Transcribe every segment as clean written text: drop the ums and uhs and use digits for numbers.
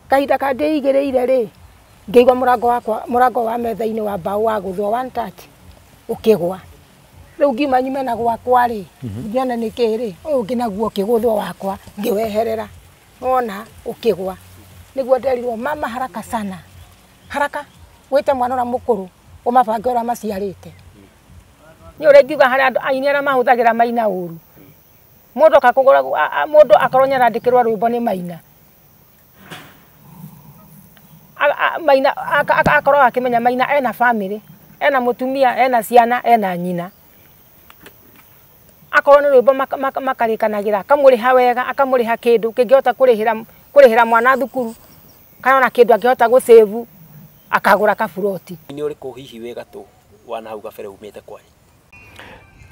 kahinda kandĩ igĩrĩire rĩ ngĩigua mũrango wa metha-inĩ wa mbaũ wa gũthwo one touch ũkĩgwa rĩu ngiuma nyume na gwakwa rĩ ngiona nĩkĩ rĩ ũyũ ũngĩ naguo ũkĩgũthwo wakwa ngĩweherera wona ũkĩgwa nĩguo nderirwo mama haraka sana haraka gwĩte mwana ũrĩa mũkũrũ ũmabange ũrĩa maciarĩte nĩ ũrĩa ngiuga harĩa andũ aini arĩa mahũthagĩra Maina ũru mũndũ akakũgũra mũndũ akorwo nyarandĩkĩrwo rwĩmbo nĩ Maina Maina akorwo akĩmenya Maina ena family ena mũtumia ena ciana ena nyina akorwo nĩ rwĩmbo makarĩkanagĩra akamũrĩha wega akamũrĩha kĩndũ kĩngĩhota kũrĩhĩra mwana thukuru kana ona kĩndũ angĩhota gũsave akagũra kaburoti nĩ ũrĩkũ hihi wĩ gatũ wana hau gabere umĩte kwanyu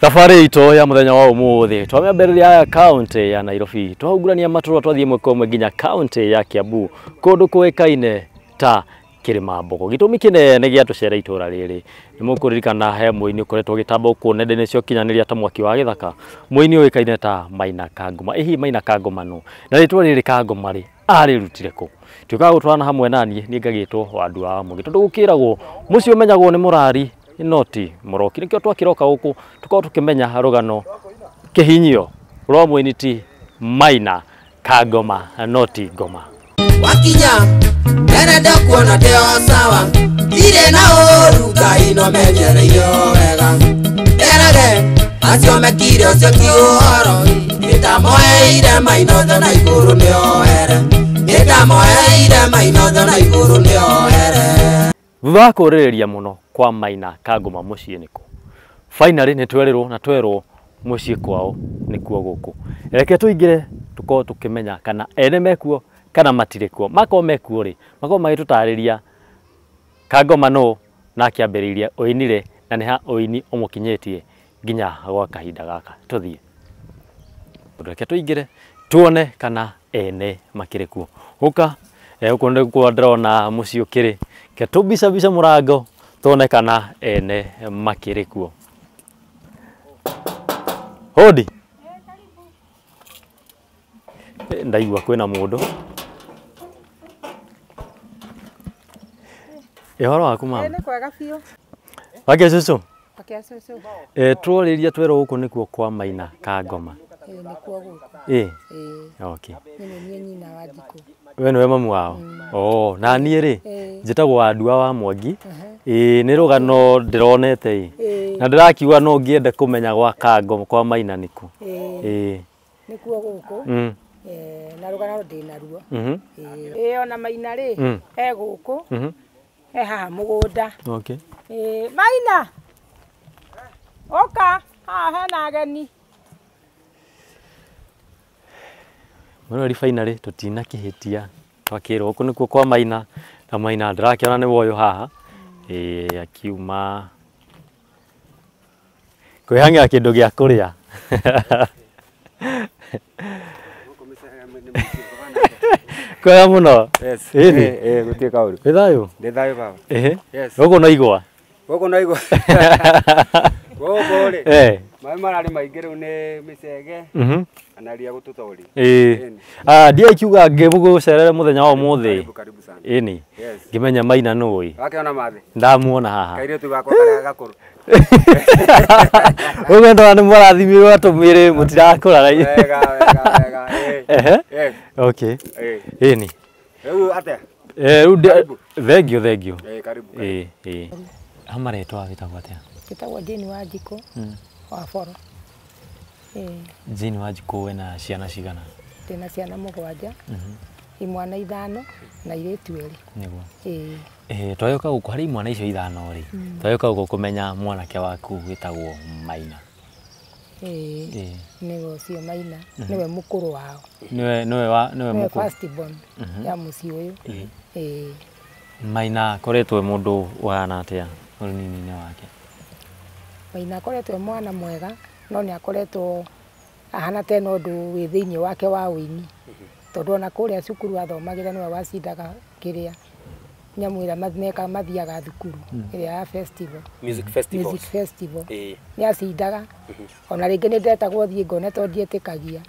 Thabarĩ itũ ya mũthenya wa ũmũthĩ twamĩambĩrĩria ya kaunti ya Nairobi twahungurania matũra twathiĩ mweko ũmwe nginya kaunti ya Kiambu kũndũ kũĩkaine ta Kĩrĩmambogo gĩtũmi kĩnene gĩatũcera itũra rĩrĩ nĩ mũkũririkana he mũini ũkoretwo ũgĩtamba gũkũ nenda-inĩ cia ũkinyanĩria ta mwaki wa gĩthaka mũini ũĩkaine ta Maina Kangoma ĩhi Maina Kangoma no na rĩtwa rĩrĩ Kangoma rĩ arĩrutire kũ tuĩkaga gũtwarana hamwe naniĩ niĩ ngagĩtwo Wandũ wa Mũgi tondũ gũkĩragwo mũciĩ ũmenyagwo nĩ mũrari noti mũroki nĩkĩo twakĩroka gũkũ tũkorwo tũkĩmenya rũgano kĩhinyio rwa mũini ti Maina Kangoma noti ngoma wakinya nderenda kuona ndĩ o sawa irĩ na ũru Ngai no menyereire wega nderage acio mekire ũcio ti ũhoro nĩndamoeire Maina othe na igũrũ nĩoere nĩndamoeire Maina othe na igũrũ nĩoere thutha wa kũrĩrĩria mũno kwa Maina Kangoma mũciĩ nĩkũ finally nĩ twerĩrwo na twerwo mũciĩ kwao nĩkuo gũkũ reke tũingĩre tũkorwo tũkĩmenya kana ene mekuo kana matirĩ kuo makorwo mekuo rĩ makorwo magĩtũtarĩria Kangoma no na kĩambĩrĩirie oinire na nĩ ha oini ũmũkinyĩtie nginya gwa kahinda gaka tũthiĩ reke tũingĩre tuone kana ene makĩrĩ kuo ũka gũkũ nĩkuo ndĩrona mũciĩ ũkĩrĩ ke tũbica mũrango tuone kana ene makĩrĩ kuo hodi ndaigua kwĩna mũndũ Ehoro waku mama nĩ kwega biũ wake cucu akĩacucu tũrĩria twerwo gũkũ nĩkuo kwa Maina Kangoma nĩkuo gũkũ okay nĩ nyina wa Njikũ we nĩwe mamu wao na niĩ rĩ njĩtagwo Wandũ wa Mwangi nĩ rũgano ndĩronete na ndĩrakiuga no ngĩende kũmenya gwa Kangoma kwa Maina nĩkũ nĩkuo gũkũ na rũgano ndĩnaruo ona Maina rĩ gũkũ haha mũgũnda okay Maina oka haha hena ageni Mũrori finally tũtinakĩhĩtia twakĩrwo gũkũ nĩkuo kwa Maina na Maina ndĩrakĩona nĩ woyo haha akiuma kwĩhang'ĩra kĩndũ gĩa kũrĩa kwega mũno gũtirĩ kaũru wĩ thayũ ndĩ thayũ baba gũkũ no igwa gũkũ no igwa gũkũ rĩ maĩ mararĩ maingĩ rĩu nĩ mĩcege kana ria gũtũtoria ndiye ikiuga ngĩgũcerere mũthenya wa ũmũthĩ karibu sana ĩni ngĩmenya Maina nũĩ wakĩona mathĩ ndamuona haha kairĩtu gakwa karĩa gakũrũ ũgenda nĩ mũrathimirwo atũmĩrĩ mũtirakũra wega okay ĩni rĩu atĩa rĩu thengio karibu amaretwa wĩtagwo atĩa gĩtagwo Jane wa Njikũ wa Boro Jane wa Njikũ wĩna ciana cigana ndĩna ciana mũgwanja imwana 5 na airĩtu 2 nĩguo twayoka gũkũ harĩ imwana icio 5 rĩ twayoka gũkũ kũmenya mwanake waku wĩtagwo Maina nĩwe ũcio Maina nĩwe mũkũrũ wao nĩwe mũkũrũ first born ya mũciĩ ũyũ Maina koretwo mũndũ wahana atĩa ũnini-inĩ wake Maina akoretwo mwana mwega no nĩ akoretwo ahana tena ũndũ wĩ thĩinĩ wake wa ũini tondũ ona kũrĩa cukuru athomagĩra nĩwe wacindaga kĩrĩa nyamũ ĩrĩa mathiaga thukuru ĩrĩa ya music festival nĩ acindaga ona rĩngĩ nĩ ndetagwo thiĩ ngone tondũ ndietĩkagia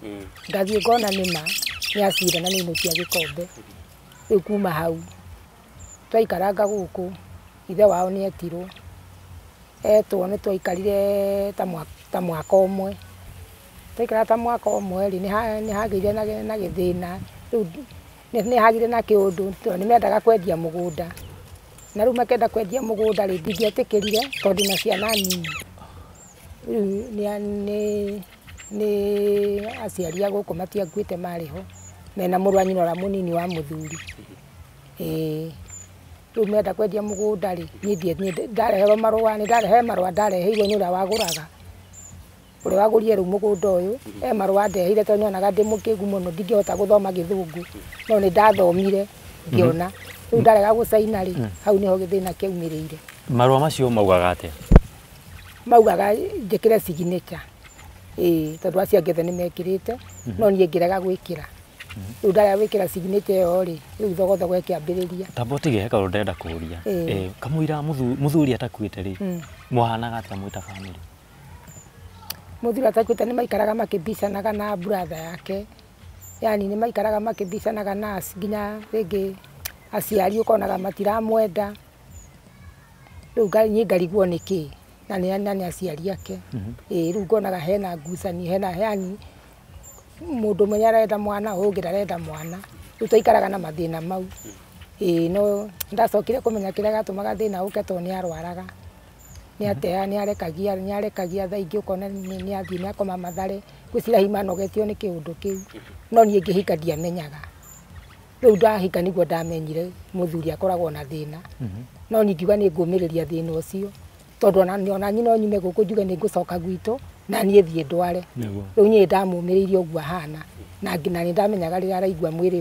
ngathiĩ ngona nĩma nĩ acinda na nĩ inũkia gĩkombe rĩu kuma hau twaikaranga gũkũ ithe wao nĩ etirwo etwo nĩ twaikarire ta mwaka ũmwe twaikara ta mwaka ũmwe rĩ nĩ hagĩire na gĩthĩna rĩu nĩ hagĩire na kĩũndũ tondũ nĩ mendaga kwendia mũgũnda na rĩu makenda kwendia mũgũnda rĩ ndingĩetĩkĩrire tondũ na ciana nini rĩu nĩ aciari a gũkũ matiakuĩte marĩ ho mena mũrũ wa nyina ũrĩa mũnini wa mũthuri rĩu menda kwendia mũgũnda rĩ niĩ ndareherwo marũa nĩ ndarehe marũa ndareheirwo nĩ ũrĩa wagũraga ũrĩa wagũrire rĩu mũgũnda ũyũ marũa ndeheire tondũ nyonaga ndĩ mũkĩgu mũno ndingĩhota gũthoma gĩthũngũ no nĩ ndathomire ngĩona rĩu ndarega gũcaina rĩ hau nĩho gĩthĩna kĩaumĩrĩire. Marũa macio maugaga atĩa? Maugaga njĩkĩre signature tondũ acio angĩ nĩ mekĩrĩte no niĩ ngĩrega gwĩkĩra rĩu ndarega gwĩkĩra signature ĩyo rĩ rĩu thogothogo ĩkĩambĩrĩria. Tamba ũtige kaũndũ ndĩrenda kũũria kamũira mũthuri atakuĩte rĩ mwahanaga atĩa mwĩ ta bamĩrĩ? Mũthuri atakuĩte nĩ maikaraga makĩbicanaga na brother yake yani nĩ maikaraga makĩbicanaga na nginya rĩngĩ aciari ũkonaga matiramwenda rĩu niĩ ngarigwo nĩkĩ na nĩ aciari ake rĩu ngonaga hena ngucanio hena yani mũndũ mwenye arenda mwana ũngĩ ndarenda mwana rĩu twaikaraga na mathĩna mau no ndacokire kũmenya kĩrĩa gatũmaga thĩna ũke tondũ nĩ arwaraga nĩ arekagia thaa ingĩ ũkona nĩ athiĩ nĩ akoma Mathare gwĩcira hihi manogetio nĩ kĩũndũ kĩu no niĩ ngĩhika ndiamenyaga rĩu ndahika nĩguo ndamenyire mũthuri akoragwo na thĩna no ngiuga nĩ ngũmĩrĩria thĩna ũcio tondũ ona nyina nyume gũkũ njuge nĩ ngũcoka gwitũ na niĩ thiĩ ndware rĩu niĩ ndamũmĩrĩirie ũguo hana na nĩ ndamenyaga rĩrĩa araigua mwĩrĩ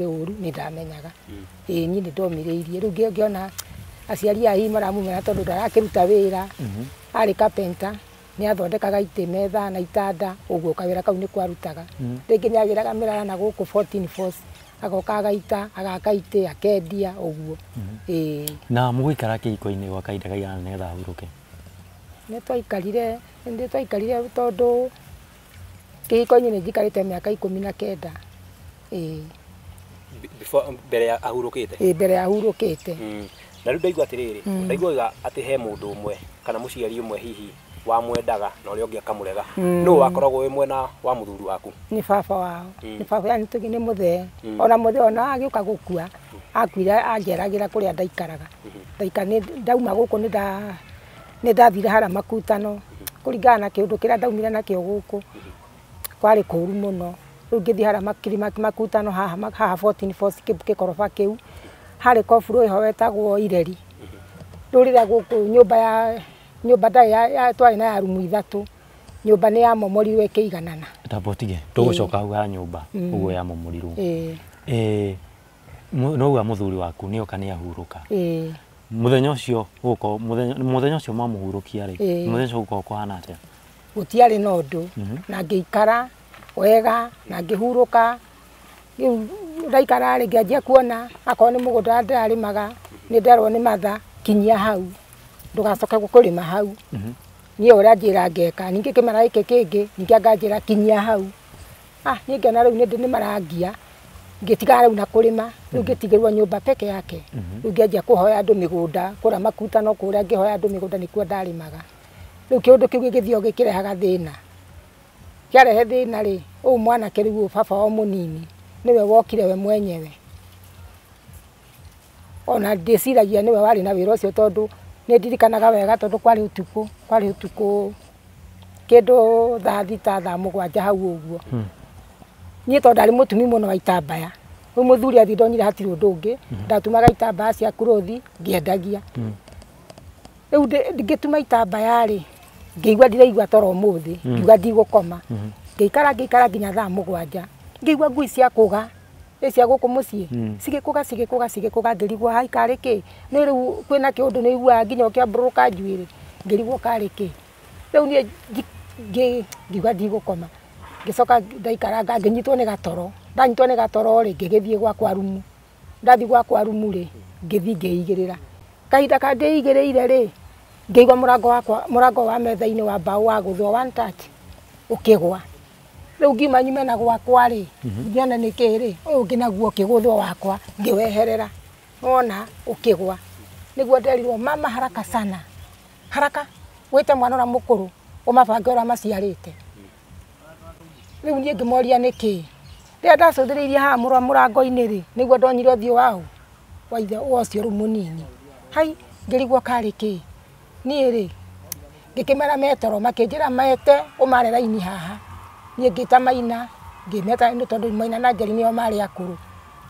ũru nĩ ndamenyaga niĩ nĩ ndomĩrĩirie rĩu ngĩona aciari a hihi maramumena tondũ ndarakĩruta wĩra arĩ kapenta nĩ athondekaga itĩ metha na itanda ũguo kawĩra kau nĩ kwarutaga rĩngĩ nĩ agĩraga mĩrara na gũkũ 14 Force agoka agaita agaka itĩ akendia ũguo na mũgũikara kĩhiko-inĩ gwa kahinda kaigana nĩgetha ahurũke? Nĩ twaikarire tondũ kĩhiko-inĩ nĩ njikarĩte mĩaka 19 mbere ya ahurũkĩte? Mbere ya ahurũkĩte. Na rĩu ndaigua atĩrĩrĩ ndaiguaga atĩ he mũndũ ũmwe kana mũciari ũmwe hihi wamwendaga na ũrĩa ũngĩ akamũrega nũũ wakoragwo wĩ mwena wa mũthuri waku? Nĩ baba wao nĩ baba yani tũgĩ nĩ mũthee ona mũthee ona agĩũka gũkua akuire anjeragĩra kũrĩa ndaikaraga ndauma gũkũ nĩ ndathire harĩa Makutano kũringana na kĩũndũ kĩrĩa ndaumire nakĩo gũkũ kwarĩ kũũru mũno rĩu ngĩthiĩ harĩa Makutano haha 14 Force gĩkoroba kĩu harĩ koburu ĩho wetagwo Ireri rĩu rĩrĩa gũkũ nyũmba twarĩ na ya rumu 3 nyũmba nĩ yamomorirwo ĩkĩiganana. Tamba ũtige tũgũcoka hau ha nyũmba ũguo yamomorirwo nouga mũthuri waku nĩ oka nĩ ahurũka mũthenya ũcio mwamũhurũkia rĩ mũthenya ũcio gũkorwo kũhana atĩa? Gũtiarĩ na ũndũ na ngĩikara wega na ngĩhurũka rĩu ndaikara rĩ ngĩanjia kuona akorwo nĩ mũgũnda ndĩrarĩmaga nĩ nderwo nĩ matha kinyia hau ndũgacoke kũrĩma hau niĩ ũrĩa njĩra ngeka ningĩ kĩmera gĩkĩ kĩngĩ ningĩ anganjĩra kinyia hau niĩ ngĩona rĩu nĩ marangia ngĩtigara rĩu na kũrĩma rĩu ngĩtigĩrwo nyũmba peke yake rĩu ngĩanjia kũhoya andũ mĩgũnda kũrĩa Makutano kũrĩa ngĩhoya andũ mĩgũnda nĩkuo ndarĩmaga rĩu kĩũndũ kĩu gĩgĩthiĩ gĩkĩrehaga thĩna kĩarehe thĩna rĩ ũũ mwanake rĩu baba wao mũnini nĩwe wokire we mwenyewe ona ndĩciragia nĩwe warĩ na wĩra ũcio tondũ nĩ ndirikanaga wega tondũ kwarĩ ũtukũ kĩndũ thaa 7 hau ũguo niĩ tondũ ndarĩ mũtumi mũno wa itambaya rĩu mũthuri athi ndonire hatirĩ ũndũ ũngĩ ndatumaga itambaya cia kurothi ngĩendagia rĩu ngĩtuma itambaya rĩ ngĩigua ndiraigua toro ũmũthĩ ngiuga ndigũkoma ngĩikara nginya thaa 7 ngĩigua ngui cia kũga cia gũkũ mũciĩ cigĩkũga ngĩrigwo hai karĩ kĩ nĩ rĩu kwĩna kĩũndũ nĩ iguaga nginya ũkĩambũrũka njuĩrĩ ngĩrigwo karĩ kĩ rĩu niĩ ngiuga ndigũkoma ngĩcoka ndaikaranga ngĩnyitwo nĩ gatoro ndanyitwo nĩ gatoro rĩ ngĩgĩthiĩ gwakwa rumu ndathiĩ gwakwa rumu rĩ ngĩthiĩ ngĩigĩrĩra kahinda kangĩigĩrĩire rĩ ngĩigua mũrango wa metha-inĩ wa mbaũ wa gũthwo one touch ũkĩgwa riu ngiuma nyume na gwakwa ri ngiona niki ri uyu nginaguo kiguthwo wakwa ngiweherera wona ukigwa niguo nderirwo mama haraka sana haraka wite mwana ora mukuru umabange ora maciarite riu nie ngimoria niki ria ndacuthiririe ha murango-ini ri niguo ndonyire uthio wau waithe wocio ru munini hai ngirigwo kari ki nie ri ngikimera metoro makinjira maete umare raini haha nie ngita maina ngimeta ndo tondu maina na njeri nio mari akuru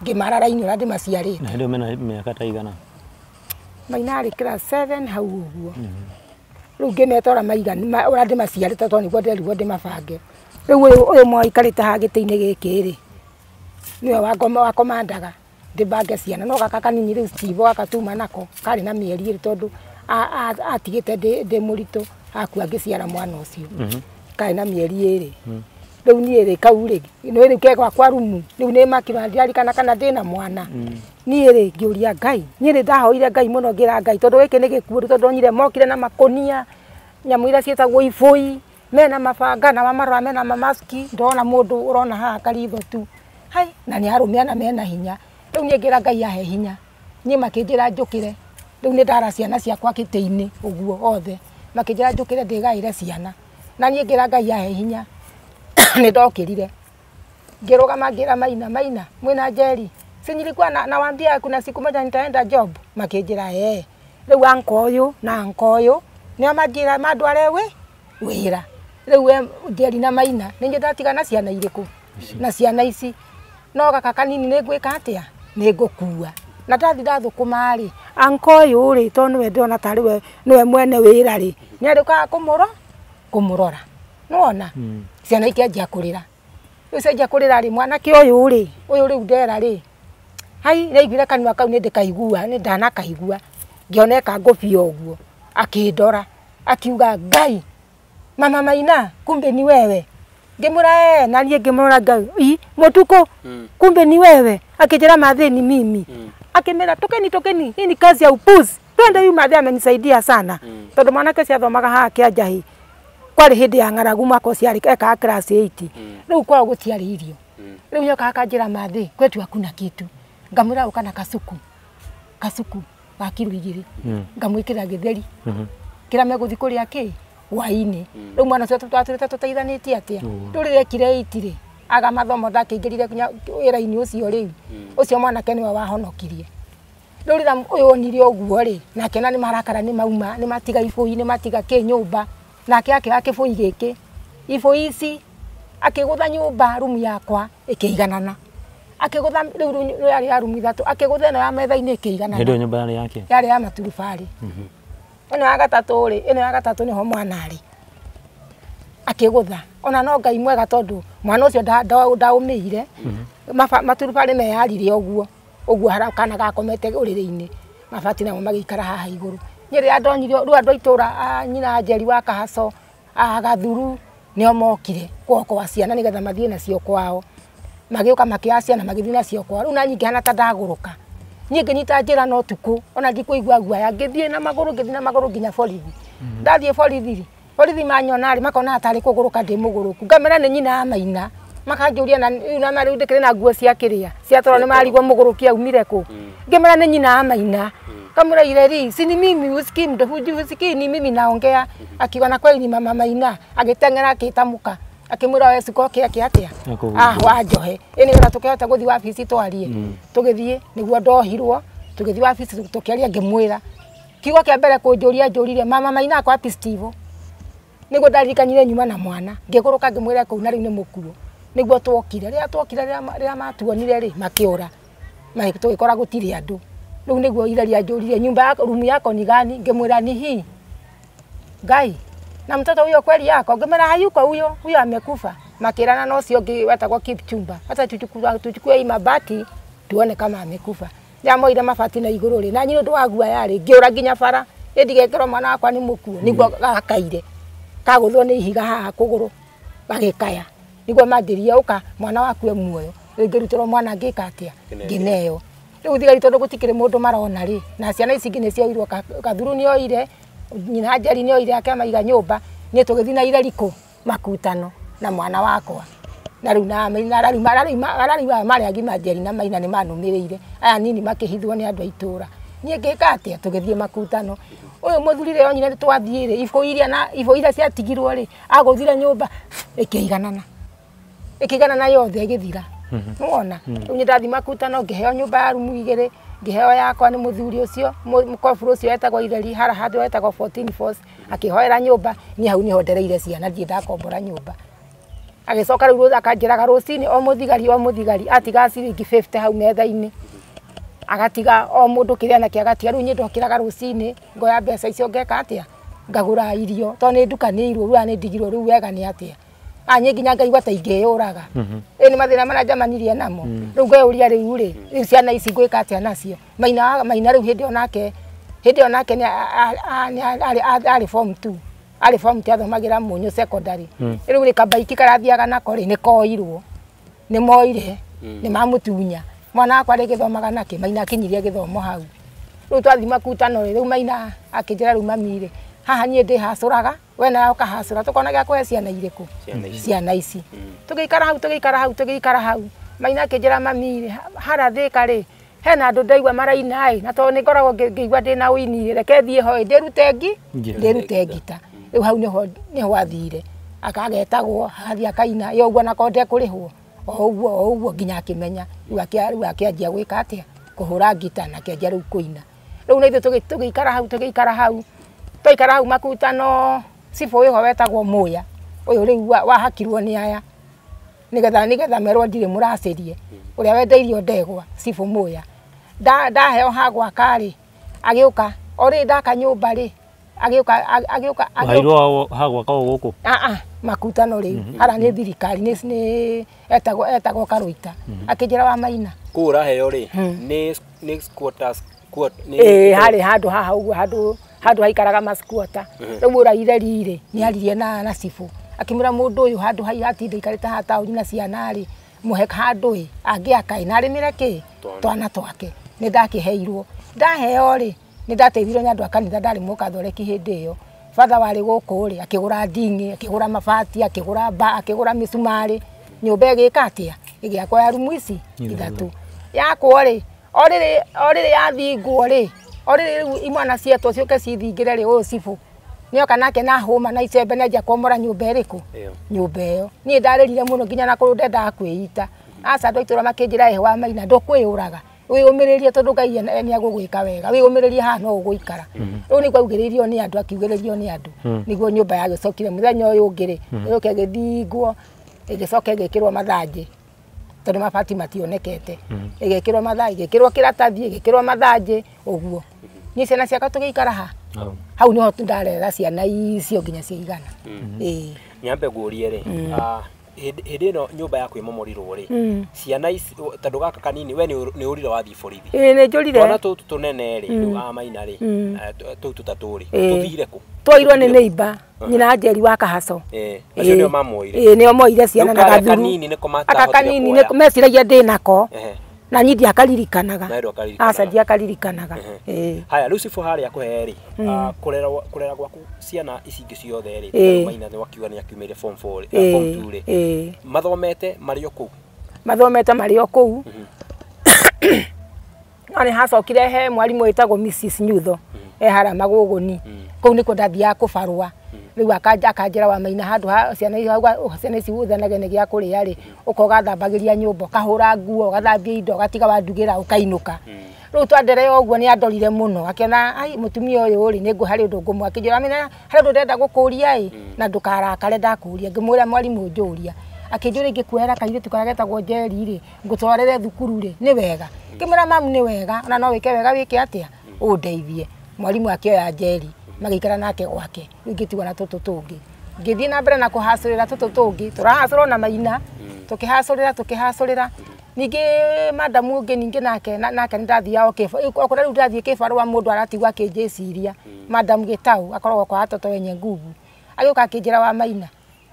ngimara raini ora ndimaciarite na ndio mena miaka ta igana maina ari class 7 hau uguo riu ngimetora maigana ora ndimaciarite tondu niguo nderirwo ndimabange riu uyu mwaikarite ha giti-ini giki ri niwe wakomandaga ndibange ciana no gaka kanini riu Steve akatuma nako kari na mieri iri tondu atigite ndi murito akua ngiciara mwana ucio kari na mieri iri riu nie ri kau ri no ri kegwa kwa rumu riu ni makira ndiari kana ndina mwana nie ri ngiuria Ngai nie ri ndahoire Ngai muno ngira Ngai tondu giki ni gikuo tondu nyire mokire na makonia nyamu ira cietagwo ibui mena mabanga na mamarwa mena mamaski ndona mundu urona haha karitho tu hai na ni arumiana mena hinya riu nie ngira Ngai ahe hinya nie makinjira njukire riu ni ndara ciana ciakwa kiti-ini uguo othe makinjira njukire ndigaire ciana na nie ngira Ngai ahe hinya ni ndokirire ngirugama ngira maina mwina Njeri si nilikuwa nawaambia kuna siku moja nitaenda job makinjira riu anko uyu na anko uyu ni amanjira mandware wira riu Njeri na maina ninge ndatiga na ciana iriku na ciana ici no gaka kanini ni ngwika atia ni ngukua na ndathi ndathukuma ri anko uyu ri tondu we ndona tari we niwe mwene wira ri ni arika kumurora nona ciana ikianjia kurira riu cenjia kurira ri mwana ki uyu ri ndera ri hai naiguire kanua kau ni ndikaigua ni ndanakaigua ngioneka ngubio uguo akindora akiuga Ngai mama Maina kumbe ni wewe ngimura na nie ngimura Ngai mutuko kumbe ni wewe akijera mathini mimi akimera tokeni hii ni kazi ya upuzi twende huyu madhi amenisaidia sana tondu mwanake cia thomaga haha kianjahi kwari hindi ya ng'aragu mwako ciari eka class 8 riu kwa gutiari irio riu nyoka akanjira mathi kwetu hakuna kitu ngamwira ukana kasuku wa kilo 2 ngamwikira githeri kira meguthi kuria ki waini riu mwana cio twatwirite tutaithanitie atia turire kire itire aga mathomo ndakiingirire kunya wira-ini ucio riu ucio mwanake niwe wahonokirie rurira uyu onire uguo ri nake na ni marakara ni mauma ni matiga ibui ni matiga ki nyumba nake akibui giki ibui ici akigutha nyumba rumu yakwa ikiiganana akigutha riu yari ya rumu 3 akigutha ino ya metha-ini ikiiganana ndio nyumba yake yari ya maturubari ino ya gatatu ri ino ya gatatu niho mwana ri akigutha ona no Ngai mwega tondu mwana ucio ndaumire maturubari me yarire uguo harakana gakomete uriri-ini mabati namo magikara haha iguru nyiri andonyire ru andu aitura nyina Njeri wa Kahaso Gathuru nio mokire kwa ciana nigetha mathie nacio kwao magioka makia ciana magithie nacio kwao riu na nyingi hana ta ndaguruka nyingi nyita njira no tuku ona ndikuigua guaya ngithie na maguru nginya borithi ndathie borithi manyona ri makona atari kuguruka ndi muguruku ngamera ni nyina ya Maina makanjuria na mari ndikire na nguo cia kiria cia toro ni marigwo muguruki aumire ku ngemera ni nyina ya Maina kamura ireri sini mimi usikii mdofuji usikii ni mimi naongea akiona kweli ni mama Maina agitengera akitamuka akimura wewe siko atia wajohe ini ora tukihota guthi wabici twarie tugithie niguo ndohirwo tugithie wabici tukiaria ngimwira kiugo kia mbere kunjurire mama Maina kwa Steve niguo ndarikanyire nyuma na mwana ngiguruka ngimwira kuu na riu ni mukuo niguo twokire ria matuonire ri makiora magitugikora gutiri andu riu niguo iraria njurire nyumba rumu yako ni gani ngimwira ni hii Ngai na mtoto huyo kweli yako ngimwira hayuko huyo amekufa makirana no cio wetagwo Kipchumba hata tuchukue hii mabati tuone kama amekufa nyamoire mabati na iguru ri na nyindu ndwagua yari ngiura nginya bara ndigekero mwana wakwa ni mukuo niguo gakaire kaguthwo ni ihiga haha kuguru bagikaya niguo mandirie uka mwana waku e muoyo ngirutiro mwana ngika atia ngineo riu thigari tondu gutikire mundu marona ri na ciana ici ngine cioirwo Gathuru ni oire nyina Njeri ni oire ake maiga nyumba ni tugithina ireriko makutano na mwana wakwa na riu na maina ararima mari agima Njeri na Maina ni manumirire aya nini makihithwo ni andu aitura nie ngika atia tugithie makutano uyu muthurire onyine ni twathiire ifo iria ciatigirwo ri aguthire nyumba ikiganana yothe igithira nuona riu ni ndathi makutano ngiheo nyumba ya rumu 2 ngiheo yakwa ni muthuri ucio mukoburu ucio etagwo Ireri hara handu etagwo 14 Force akihoera nyumba ni hau niho ndereire ciana thie ndakombora nyumba agicoka riu akanjiraga rucini o muthigari atiga ciringi 50 hau metha-ini agatiga o mundu kiria na kiagatiga riu nyi ndokiraga rucini ngoya mbeca icio ngeka atia ngagura irio to ni nduka ni iru riu ni ndigirwo riu wega ni atia anye nginya ngaigua ta ingeyuraga ni mathina mara jamanirie namo riu ngeuria riu ciana ici ngwika atia nacio Maina riu hindi onake ni ari form 2 ari form 2 athomagira Munyu secondary riu ri kabaiki karathiaga nako ri ni koirwo ni moire ni mamutunya mwana akwa ri githomaga nake Maina akinyirie githomo hau riu twathi makutano riu Maina akinjira riu mamire haha nie ndi hacuraga we na ukahacura tukona gya kuhe ciana iriku ciana ici tugiikara hau Maina akinjira mamire hara thika ri hena andu ndaigua maraina na to ni ngoragwo ngigua ndina uini reke thie ho ndirute ngita riu hau niho athire akagetagwo hathi akaina yo uguo na konde kurihwo o uguo nginya akimenya riu akianjia gwika atia kuhura ngita na kianjia riu kuina riu na ithu tugiikara hau twaikara hau makutano cibo uyu wetagwo Muya uyu riu wahakirwo ni aya nigetha merwo ndire muracirie uria wendeirio ndegwa cibo Muya ndaheo hagwa kari agiuka ori ndaka nyumba ri agiuka hairwo hagwa ka guku makutano riu ara ni thirikari ni etagwo Karuita akinjira wa Maina kura heo ri ni quarters hari handu haha uguo handu haikaraga masquota riu uraire rire ni aririe na cibu akimura mundu uyu handu haitinde ikarite ha tauri na ciana ri muhe handu angiaka ina ri mireke twana twake ni ndakiheirwo ndaheo ri ni ndateithirwo ni andu akanitha ndari mukathoreki hindi iyo father wari guku ri akigura ndingi akigura mabati akigura akigura misumari nyumba igika atia igiakwa ya rumu ici ithatu yakwa ri orire yathingwo ri orire imwana cietu cioke cithingire ri uyu cibu nioka nake na huma na icembe nenja komora nyumba iriku nyumba iyo ni ndarerire muno nginya na kuru ndenda kwĩita aca andu aitura makinjira ehe wa Maina ndukwĩuraga wĩyũmĩrĩrie tondu Ngai ni agũgwĩka wega wĩyũmĩrĩrie haha no ũgũikara riu ni kwaugĩrĩirio ni andu akiugĩrĩrio ni andu niguo nyumba yagĩcokire muthenya ũyũ ũngĩ ri yuke gĩthingwo ĩgĩcoka ĩgĩkĩrwo mathanjĩ tondu mabati mationekete ĩgĩkĩrwo mathanjĩ ĩgĩkĩrwo kĩratathi ĩgĩkĩrwo mathanjĩ ũguo ni ciana ciakwa tũgĩikara hau niho ndarera ciana icio nginya ciigana nyambe ngurie ri hindi no nyumba ya kwimomorirwo ri ciana ici tondu gaka kanini we ni urire wathi borithi ni njurire twana tutu tunene ri Maina ri tutu taturi tuthire ku twairwo ni neighbor nyina Njeri wa Kahaco acio nio mamoire nio moire ciana na gathuru kanini ni komata kanini ni meciragia ndinako na nyi ndiakaririkanaga aca ndiakaririkanaga haya riu cibo haria kuhe ri kurera gwaku ciana ici ingi ciothe ri Maina ni wakiuga ni akiumire form 4 form 2 ri mathomete mari o kuu ani hacokire he mwarimu witagwo Mrs Nyutho hara Maguguni kuu niko ndathia kubarua riu akanjira wa Maina handu ciana ici uthanage ni gya kuria ri ukoga thambagiria nyumba kahura nguo gathambia indo gatiga wandugira ukainuka riu twandere oguo ni andorire muno akiona ai mutumia uyu ri ni nguhari undu ngumwa akinjira mina hari undu ndenda gukuria na ndukarakare ndakuria ngimwira mwarimu njuria akinjura ingikuera kairitu kagetagwo Njeri ri ngutwarire thukuru ri ni wega kimura mamu ni wega na no wike wega wike atia undeithie mwarimu akioya Njeri magikara nake gwake ngitiwa na tutu tungi ngithii na mbere na kuhacurira tutu tungi turahacurwo na Maina tukihacurira ningi madamu ungi ningi nake ndathia okora riu ndathie kibarua mundu aratigwa kinjiciria madamu Gitau akoragwo kwa atoto wenye nguvu agiuka akinjira wa Maina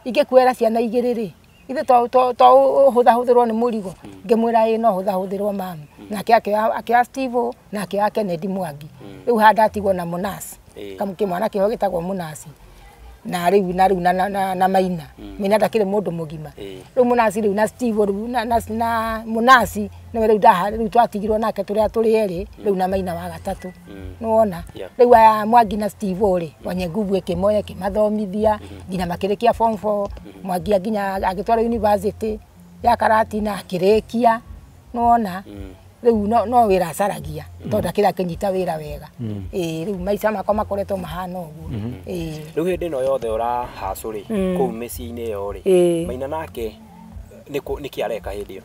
ingikuera ciana igiri ri ithe to huthahuthirwo ni murigo ngimwira no huthahuthirwo mamu nake akioya Steve nake Kennedy Mwangi riu handa atigwo na Munasi kamke mwana kiho gitagwo Munasi na riu na Maina Maina ndakire mundu mugima riu Munasi riu na Steve riu na Munasi niwe riu riu twatigirwo nake turi eri riu na Maina wa gatatu nuona riu aya Mwangi na Steve ri wanye nguvu ikimoya kimathomithia nginya makirikia form 4 Mwangi nginya agitwara university ya Karatina akirikia nuona riu no wira acaragia tonda kira kinyita wira wega riu maica makwa makoretwo mahana uguo riu hindi no yothe ura hacuri kuu micii-ini yo ri Maina nake niki areka hindi yo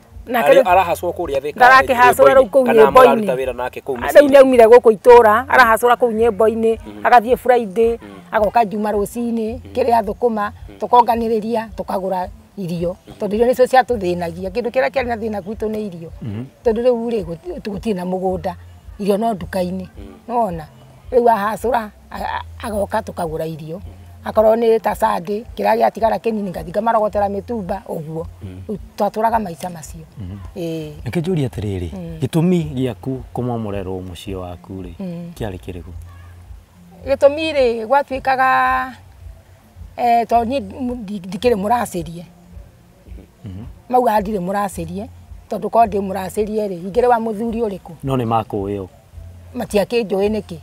arahacwo kuria thika ndarakihacura riu kuu nyimbo-ini wira nake kuu riu niaumire guku itura arahacura kuu nyimbo-ini agathie Friday agoka Juma rucini kiria thukuma tukonganiriria tukagura irio tondu irio nicio ciatuthinagia kindu kiria kiari na thina gwitu ni irio tondu riu ri tugutie na mugunda irio no nduka-ini nona riu ahacura agoka tukagura irio akorwo ni ta Sunday kiria giatigara kinini ngathiga marogotera mitumba uguo twaturaga maica macio Nike njuri atiriri gitumi giaku kumomorerwo mucio waku ri kiari kiriku gitumi ri gwatuikaga to ni ndikire muracirie mauga ndire muracirie tondu ko ndi muracirie ri ingire wa muthuri uriku no ni makuyo matiakinjui niki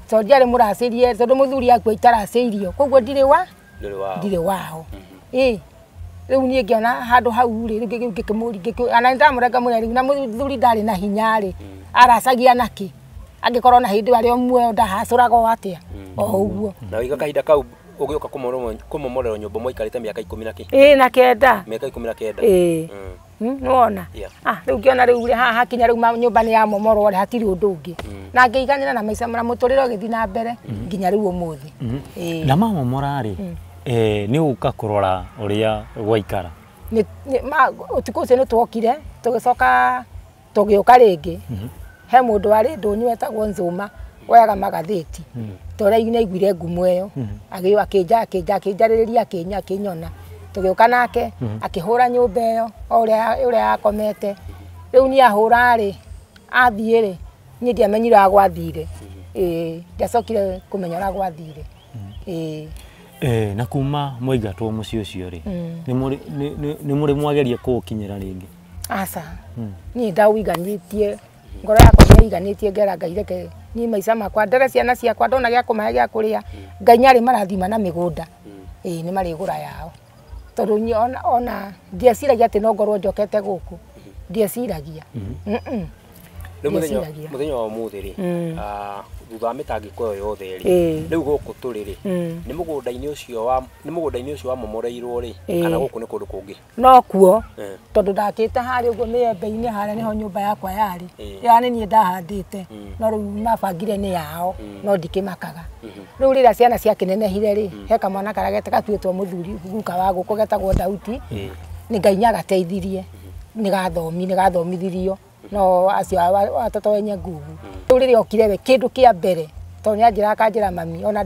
to ndiare muracirie tondu muthuri akwa itaraceirio koguo ndire wao riu nie ngiona handu hau ri ngikimuri ana ndamurenga muneri na muthuri ndari na hinya ri aracagia naki angikorwo na hindi wari omwe ndahacuraga atia o uguo na wiga kahinda kau ugioka kumomorerwo nyumba mwikarite miaka 10 na ki na kenda miaka 19 nuona riu ngiona riu haha kinya riu nyumba ni ya momorwo ri hatiri undu ungi na ngeiganira na maica mara muturire ugithi na mbere nginya riu umuthi na mamomora ri ni uka kurora uria gwaikara ni utuku ucio ni twokire tugicoka tugiuka ringi he mundu wari ndunyu etagwo Nzuma oyaga magatheti tora ine igwire ngumu eyo agiyo akinjaririria akinyona tugiuka nake akihura nyumba eyo uria akomete riu ni ahura ri athie ri ni ndiamenyira gwathire ndiacokire kumenya gwathire na kuma mwigatwo mucio ucio ri ni muri mwageria kukinyira ringi aca ni ndawiganitie ngoro yakwa nĩiganĩtie ngera Ngai reke ni maica makwa ndere ciana ciakwa ndona gĩa kũmahe gĩa kũrĩa Ngai nyarĩ marathima na mĩgũnda nĩ marĩgũra yao tondu ona ndieciragia atĩ no ngorwo njokete gũkũ ndieciragia muthenya wa umuthi ri thutha wa mitangiko yo yothe ri riu guku turi ri ni mugunda-ini ucio wa momoreirwo ri kana guku ni kundu kungi no kuo tondu ndakite hari uguo miembe-ini haria niho nyumba yakwa yari yani nie ndahandite no riu mabangire ni yao no ndikimakaga riu rira ciana ciakinenehire ri he kamwana karia gete gatuitwo muthuri guka wa guku getagwo Dauti ni Ngai nyagateithirie ni gathomithirio no acio watoto wenye nguvu riu riria okire we kindu kia mbere to ni anjira akanjira mami ona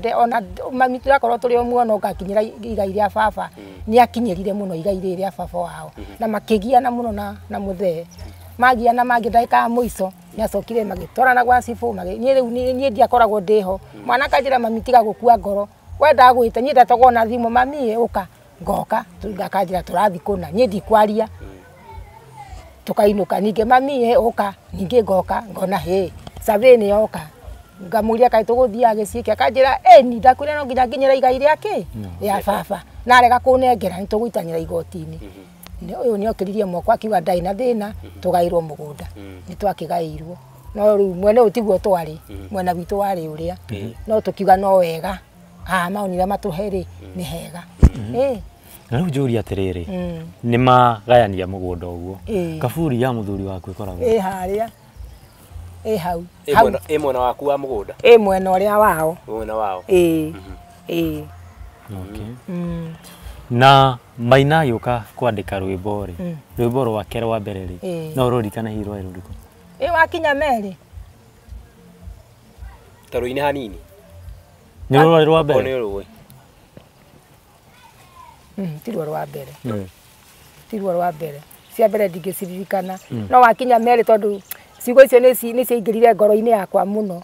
mami turakorwo turi o muono ngakinyira igai ria baba ni akinyirire muno igai ria baba wao na makigiana muno na muthee magiana magi ndaika muico ni acokire magitwarana gwa cibu ni riu ni ndiakoragwo ndiho mwana akanjira mami tiga gukua ngoro wenda gwite ni ndatogwo na thimu mami uka ngoka tugakanjira turathi kuna ni ndikwaria tukainuka ninge mami uka ninge ngoka ngona sabe ni yoka ngamuria kai tuguthia agicikia kanjira ni ndakwira no nginya nginyira igai riake ya baba na arega kunengera ni tugwitanira igoti-ini uyu ni okiririe mwako akiwa ndai na thina tugairwo mugunda ni twakigairwo no riu mwene utiguo twari mwena witu wari uria no tukiuga no wega maunira matuheri ni hega na riu njuri atiriri ni magayania mugunda uguo kaburi ya muthuri waku ikoragwo haria hau mwena waku wa mugunda mwena uria wao mwena wao okay na Maina yuka kwandika rwimbo ri rwimbo rwake rwa mbere ri no rurikana hiro ruriku wakinya meri taru-ini hanini ni rwa mbere tirwo rwa mbere cia mbere ndingĩciririkana no wakinya meri tondu ciugo icio nĩ ciaingĩrire ngoro-ini yakwa muno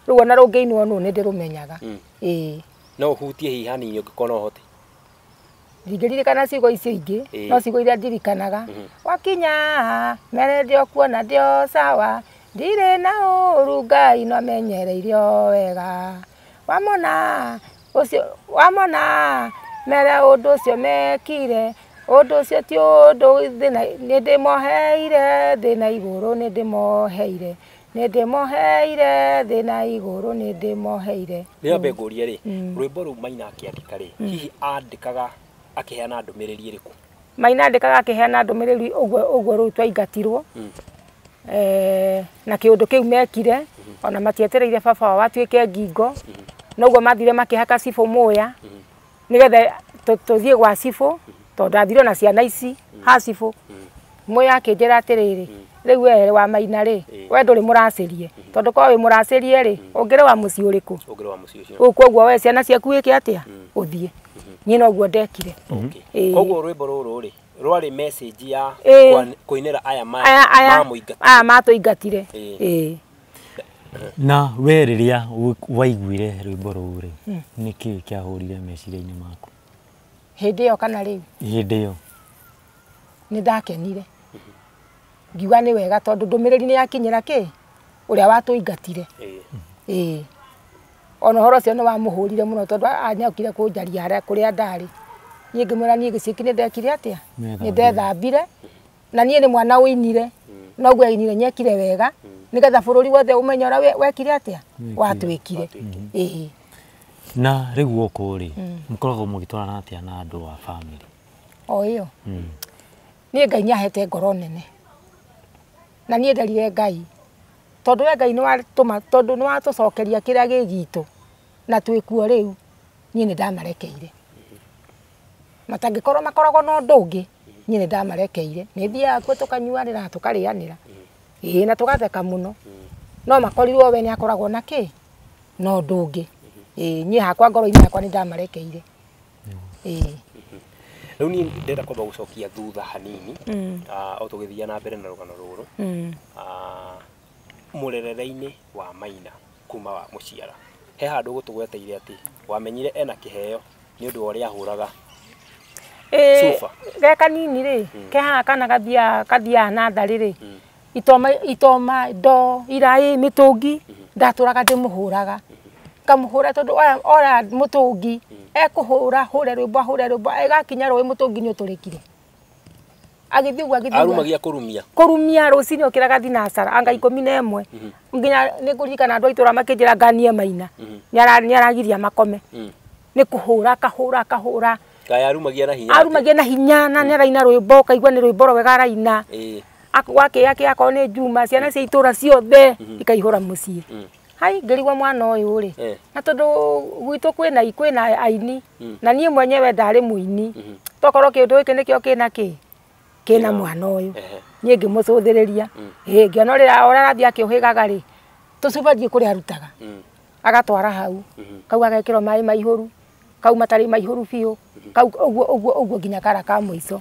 riu ona rũngĩinwo nũ nĩ ndĩrũmenyaga no hutie hi hanini ungikona hote ndingĩririkana ciugo icio ingĩ no ciugo iria ndirikanaga wakinya mere ndio kuona ndio sawa ndirĩ na ũru Ngai no amenyereire wega wamona mere ũndũ ũcio mekire ũndũ ũcio ti ũndũ nĩndĩmoheire thĩna igũrũ thĩna igũrũ nĩndĩmoheire rĩambe ngũrie rĩ rwĩmbo rũu Maina akĩandĩka rĩ hihi andĩkaga akĩheana ndũmĩrĩri ĩrĩkũ Maina andĩkaga akĩheana ndũmĩrĩri ũguo rũu twaingatirwo na kĩũndũ kĩu mekire ona matietereire baba wao atuĩke ngingo noguo mathire makĩhaka cibũ mũya nĩgetha tũthiĩ gwa cibũ tondũ ndathirwo na ciana ici ha cibũ mũya akĩnjĩra atĩrĩrĩ rĩu we wa Maina rĩ we ndũrĩ mũracĩrie tondũ kwa wĩ mũracĩrie rĩ ũngĩrĩ wa mũciĩ ũrĩkũ koguo we ciana ciaku wĩke atĩa ũthiĩ niĩ noguo ndekire koguo rwĩmbo rũrũ rĩ rwarĩ message ya kũinĩra aya matũingatire na we rĩrĩa waiguire rwĩmbo rũrũ rĩ nĩkĩ kĩahũrire meciria-inĩ maku hĩndĩ ĩyo kana rĩu hĩndĩ ĩyo nĩndakenire ngiuga nĩ wega tondũ ndũmĩrĩri nĩyakinyĩra ũrĩa watũingatire ona ũhoro ũcio nĩwamũhũrire mũno tondũ anyokire kũnjaria harĩa kũrĩa ndarĩ niĩ ngĩmwĩra niĩ gĩciĩki nĩndekire atĩa nĩndethambire na niĩ nĩ mwana ũinire noguo ainire nyekire wega nĩgetha bũrũri wothe ũmenye ũrĩa wekire atĩa watwĩkire na rĩu gũkũ rĩ mũkoragwo mũgĩtwarana atĩa na andũ a family o ĩyo niĩ Ngai nĩahete ngoro nene na niĩ nderire Ngai tondũ we Ngai nĩwatũcokeria kĩrĩa gĩ gitũ na twĩkuo rĩu niĩ nĩndamarekeire matangĩkorwo makoragwo na ũndũ ũngĩ niĩ nĩndamarekeire nĩthiaga kuo tũkanyuanĩra tũkarĩanĩra na tũgatheka mũno no makorirwo we nĩakoragwo na na ũndũ ũngĩ niĩ hakwa ngoro-inĩ yakwa nĩndamarekeire rĩu niĩ ndĩrenda kwamba gũcokia thutha hanini o tũgĩthiĩ na mbere na rũgano rũrũ mũrerere-inĩ wa Maina kuma wa mũciara he handũ gũtũgweteire atĩ wamenyire ena kĩheo nĩ ũndũ wa ũrĩa ahũraga ge kanini rĩ kehaga kana gathiaga natharĩ rĩ itoma ndo iraĩ mĩtũngi ndatũraga ndĩmũhũraga ngamũhũra tondũ ora mũtũngi ekũhũra hũre rwĩmbo agakinya rũĩ mũtũngi nĩũtũrĩkire agĩthiĩ arumagia kũrumia rũcinĩ ũkĩraga thinacara anga 11 nginya nĩngũririkana andũ a itũra makĩnjĩra nganie Maina nĩaragiria makome nĩ kũhũra kahũra arumagia na hinya na nĩaraina rwĩmbo kaigua nĩ rwĩmbo rwega araina gwake akorwo nĩ Juma ciana cia itũra ciothe ikaihũra mũciĩ hai ngĩrigwo mwana ũyũ rĩ na tondũ gwitũ kwĩna aini na niĩ mwenyewe ndarĩ mũini tokorwo kĩndũ gĩkĩ nĩkĩo kĩna mwana ũyũ niĩ ngĩmũcũthĩrĩria ngĩona ũrĩa arathiĩ akĩũhĩgaga rĩ tũcubarie kũrĩa arutaga agatwara hau kau agekĩrwo maĩ maihũru kau matarĩ maihũru biũ kau ũguo nginya kara ka mũico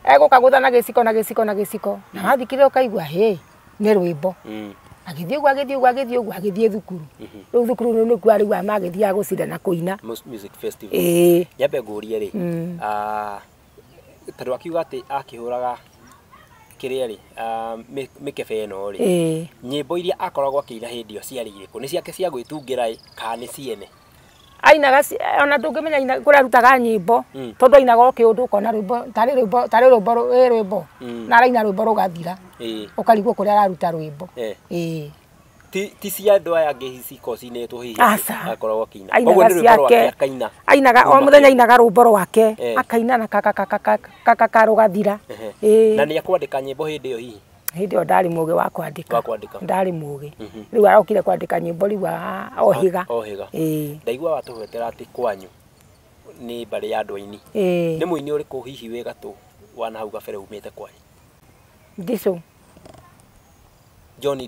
egũkagũtha na gĩciko na wathikire ũkaigua nĩ rwĩmbo agĩthiĩ thukuru rĩu thukuru nĩ kuo rĩu magĩthiaga gũcindana kũina music festival nyambe ngũrie rĩ tondũ akiuga atĩ akĩhũraga kĩrĩa rĩ mĩkebe ĩno rĩ nyĩmbo iria akoragwo akĩina hĩndĩ ĩyo ciarĩ irĩkũ nĩ ciake cia gwĩtungĩra kana nĩ ciene ainaga ona ndũngĩmenya kũrĩa arutaga nyĩmbo tondũ ainaga o kĩũndũ ũkona tarĩ rwĩmbo na araina rwĩmbo rũgathira ũkarigwo kũrĩa araruta rwĩmbo ti cia andũ aya angĩ ciko cinĩtwo hihi akoragwo akĩina ainaga o mũthenya ainaga rwĩmbo rwake akaina na kaka rũgathira na nĩ akwandĩka nyĩmbo hĩndĩ ĩyo hihi hĩndĩ ĩyo ndarĩ mũgĩ wa kwandĩka ndarĩ mũgĩ rĩu arokire kwandĩka nyĩmbo rĩu ohiga ndaigua watũhwetera atĩ kwanyu nĩ mbarĩ ya andũ aini nĩ mũini ũrĩkũ hihi wĩ gatũ wa nahau gabere umĩte kwanyu Ndico John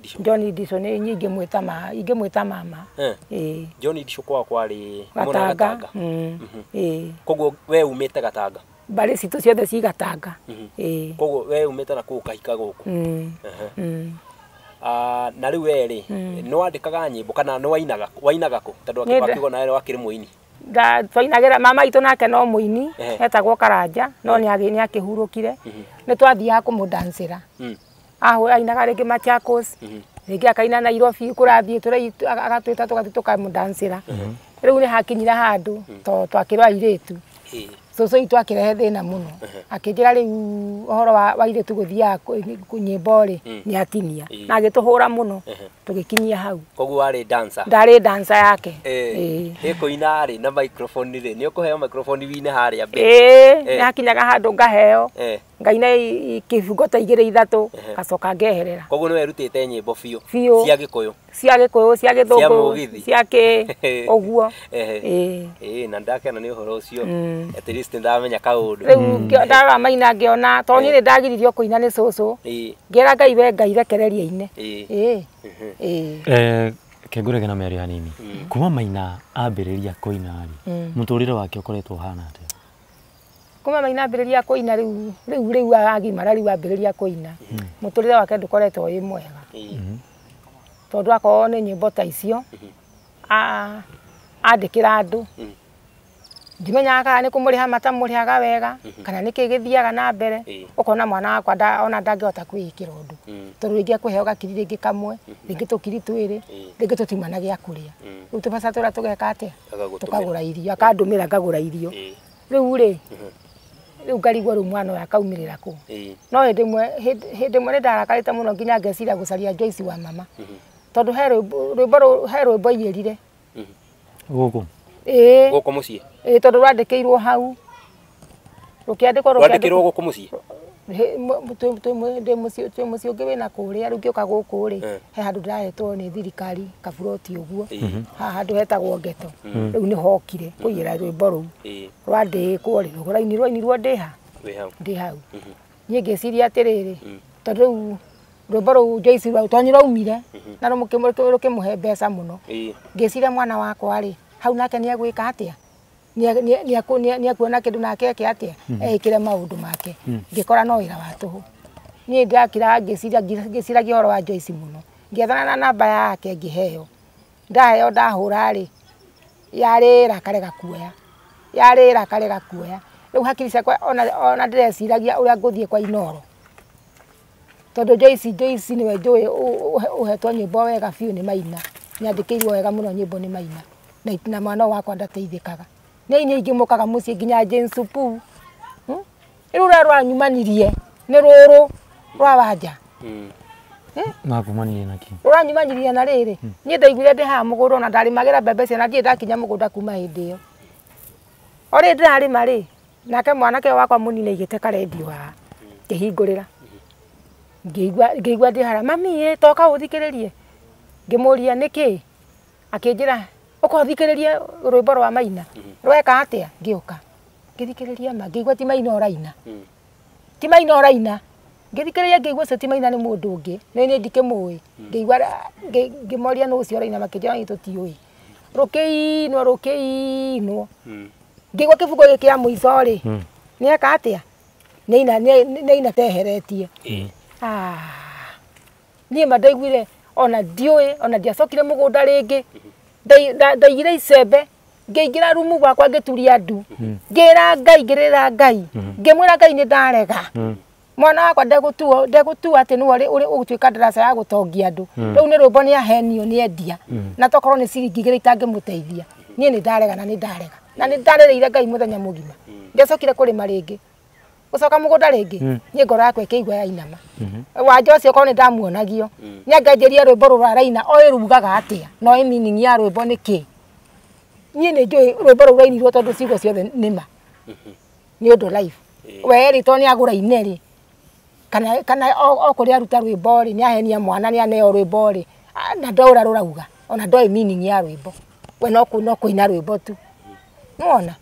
Ndico nĩ ingĩmwĩta mama John Ndico kwao kwarĩ mũna Gatanga koguo we umĩte Gatanga mbarĩ citũ ciothe ci Gatanga koguo we umĩte na kũu kahika gũkũ na rĩu we rĩ nĩ wandĩkaga nyĩmbo kana nĩ wainaga kũ tondũ akiuga nawe wakĩrĩ mũini twainagĩra mama itũ nake no mũini etagwo Karanja no nĩ akĩhurũkire nĩ twathiaga kũmũdancĩra ainaga rĩngĩ Machakos rĩngĩ akaina Nairobi kũrathiĩ agatwĩta tũgathiĩ tũkamũdancĩra rĩu nĩ hakinyira handũ twakĩrwo airĩtu cũcũ witũ akĩrehe thĩna mũno akĩnjĩra rĩu ũhoro wa airĩtu gũthiaga nyĩmbo-rĩ nĩ atinia na agĩtũhũra mũno tũgĩkinyia hau. Koguo warĩ dancer? Ndarĩ dancer yake. Kũina-rĩ na microphone-rĩ nĩ ũkũheo microphone wine harĩa mbere? Nĩ hakinyaga handũ ngaheo ngaina kĩbungo ta 2-3 gacoka ngeherera. Koguo nĩ werutĩte nyĩmbo biũ cia Gĩkũyũ? Cia Gĩkũyũ, cia Gĩthũngũ, cia ũguo. Na ndakena nĩ ũhoro ũcio at least ndamenya kaũndũ. Rĩu ndarora maina ngĩona tondũ niĩ nĩ ndagiririo kũina nĩ cũcũ ngĩra Ngai we Ngai rekereria-inĩ. Kengũrege na mĩario hanini kuma Maina ambĩrĩria kũina-rĩ mũtũrĩre wake ũkoretwo ũhana atĩa? Kuma Maina ambĩrĩria kũina rĩu agimara rĩu ambĩrĩria kũina mũtũrĩre wake ndũkoretwo wĩ mwega tondũ akorwo nĩ nyĩmbo ta icio andĩkĩra andũ ndimenyaga kana nĩ kũmũrĩha matamũrĩhaga wega kana nĩkĩ gĩthiaga na mbere ũkona mwana wakwa ona ndangĩhota kwĩĩkĩra ũndũ tondũ rĩngĩ akũheo gakiri rĩngĩ kamwe rĩngĩ tũkiri 2 rĩngĩ tũtiumana gĩa kũrĩa rĩu tũbaca tũra tũgeka atĩa tũkagũra irio akandũmĩra ngagũra irio rĩu ngarigwo rĩu mwana ũyũ akaumĩrĩra kũ no hĩndĩ ĩmwe nĩ ndarakarĩte mũno nginya ngeciria gũcaria Joyce wa mama tondũ he rwĩmbo aiyĩrire gũkũ mũciĩ tondũ rwandĩkĩirwo hau rwandĩkĩirwo gũkũ mũciĩ twĩ mũciĩ ũngĩ wĩna kũrĩa rĩu ngĩũka gũkũ-rĩ he handũ ndĩrahetwo nĩ thirikari kaburoti ũguo haha handũ hetagwo Ngeto rĩu nĩ hokire kũiyĩra rwĩmbo rũu rwandĩkwo rwainirwo ndĩ hau niĩ ngĩciria atĩrĩrĩ tondũ rĩu rwĩmbo rũu Joyce tondũ nĩrwaumire na rũkĩmũhe mbeca mũno ngĩciria mwana wakwa-rĩ hau nake nĩ egwĩka atĩa nĩ akuona kĩndũ nake eke atĩa ekĩre maũndũ make ngĩkora no wĩra wa tũhũ niĩ ndakira ngĩciragia ũhoro wa Joyce mũno ngĩethana na namba yake ngĩheo ndaheo ndahũra-rĩ yarĩra karega kuoya rĩu hakiri ciakwa ona ndĩreciragia ũrĩa ngũthiĩ kwa Inoro tondũ Joyce nĩwe njũĩ ũhetwo nyĩmbo wega biũ nĩ Maina nĩandĩkĩirwo wega mũno nyĩmbo nĩ Maina na mwana wakwa ndateithĩkaga nĩ ingĩ mũkaga mũciĩ nginya James Pu rĩu rwanyumanirie nĩ rũrũ rwa Wanja nakumanirie naki rwanyumanirie na rĩrĩ niĩ ndaiguire ndĩ haha mũgũnda ona ndarĩmagĩra mbembe ciana ndirĩ ndakinya mũgũnda kuma hĩndĩ ĩyo o rĩrĩ ndĩrarĩma nake mwanake wakwa mũnini aigĩte karendio haha ngĩhingũrĩra ngĩigua ndĩ hara mami toka ũthikĩrĩrie ngĩmũria nĩkĩ akĩnjĩra ũkothikĩrĩria rwĩmbo rwa Maina rweka atĩa ngĩũka ngĩthikĩrĩria ngĩigua ti Maina ũraina ngĩthikĩrĩria ngĩigua ũcio ti Maina nĩ mũndũ ũngĩ nĩ ndikĩmũĩ ngĩigua ngĩmoria nũ ũcio ũraina makĩnjĩra nĩ tũtiũĩ rũkĩinwo ngĩigua kĩbungo gĩkĩ ya mũico-rĩ nĩeka atĩa nĩaina teheretie niĩ ma ndaiguire ona ndiũĩ ona ndiacokire mũgũnda rĩngĩ ndaigire icembe ngĩingĩra rumu gwakwa ngĩturia ndu ngĩra Ngai ngĩmwĩra Ngai nĩ ndarega mwana wakwa ndegũtua atĩ nĩwe ũgũtuĩka ndaraca ya gũtongia andũ rĩu nĩ rwĩmbo nĩahenio nĩ endia na tokorwo nĩ ciringi 2 itangĩmũteithia niĩ nĩ ndarega na nĩ ndarĩrĩire Ngai mũthenya mũgima ndiacokire kũrĩma rĩngĩ gũcoka mũgũnda rĩngĩ niĩ ngoro yakwa ĩkĩigua yainama Wanja ũcio korwo nĩ ndamuonagio nĩanganjĩria rwĩmbo rũrũ araina oĩ rugaga atĩa noĩ meaning ya rwĩmbo nĩkĩ niĩ nĩ njũĩ rwĩmbo rũu rwainirwo tondũ ciugo ciothe nĩma nĩ ũndũ live we to nĩ agũra ine-rĩ kana okũrĩa aruta rwĩmbo-rĩ nĩahenia mwana nĩaneo rwĩmbo-rĩ na ndaũra rũrauga ona ndoĩ meaning ya rwĩmbo we no kũina rwĩmbo tu nĩwona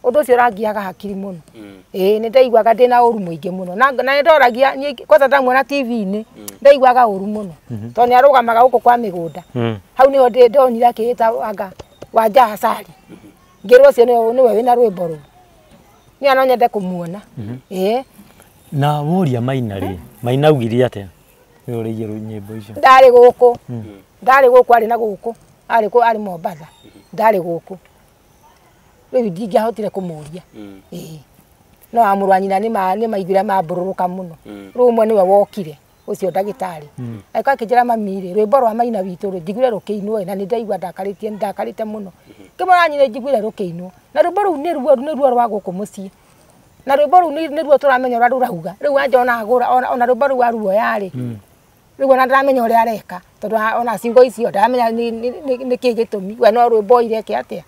ũndũ ũcio ũrangiaga hakiri mũno nĩ ndaiguaga ndĩna ũru mũingĩ mũno na nĩ ndoragia kwanza ndamuona TV-inĩ ndaiguaga ũru mũno tondũ nĩ arũgamaga gũkũ kwa mĩgũnda hau nĩho ndonire akĩĩta Wanja Hasari ngĩrwo ũcio nĩwe wĩna rwĩmbo rũu niĩ no nyende kũmuona na woria Maina-rĩ Maina augire atĩa ũrĩirie nyĩmbo icio ndarĩ gũkũ arĩ na gũkũ arĩ Mombatha ndarĩ gũkũ riu ndingĩahotire kumuria no amũrũ wa nyina nĩ maithira mambũrũrũka mũno rĩu ũmwe nĩwe wokire ucio ndagĩtarĩ aika akĩnjĩra mami rĩ rwĩmbo rwa maina witũ rĩ njiguire rũkĩinwo na nĩ ndaigua ndakarĩte mũno kĩmwana nyina njiguire rũkĩinwo na rwĩmbo rũu nĩ ruo rwa gũkũ mũciĩ na rwĩmbo rũu nĩ ruo tũramenya ũrĩa rũrauga rĩu anja ona rwĩmbo rũu aruoya rĩ rĩu ona ndaramenya ũrĩa areka tondũ ona cingo icio ndaramenya nĩ kĩĩ gĩtũmi we no rwĩmbo ireke atĩa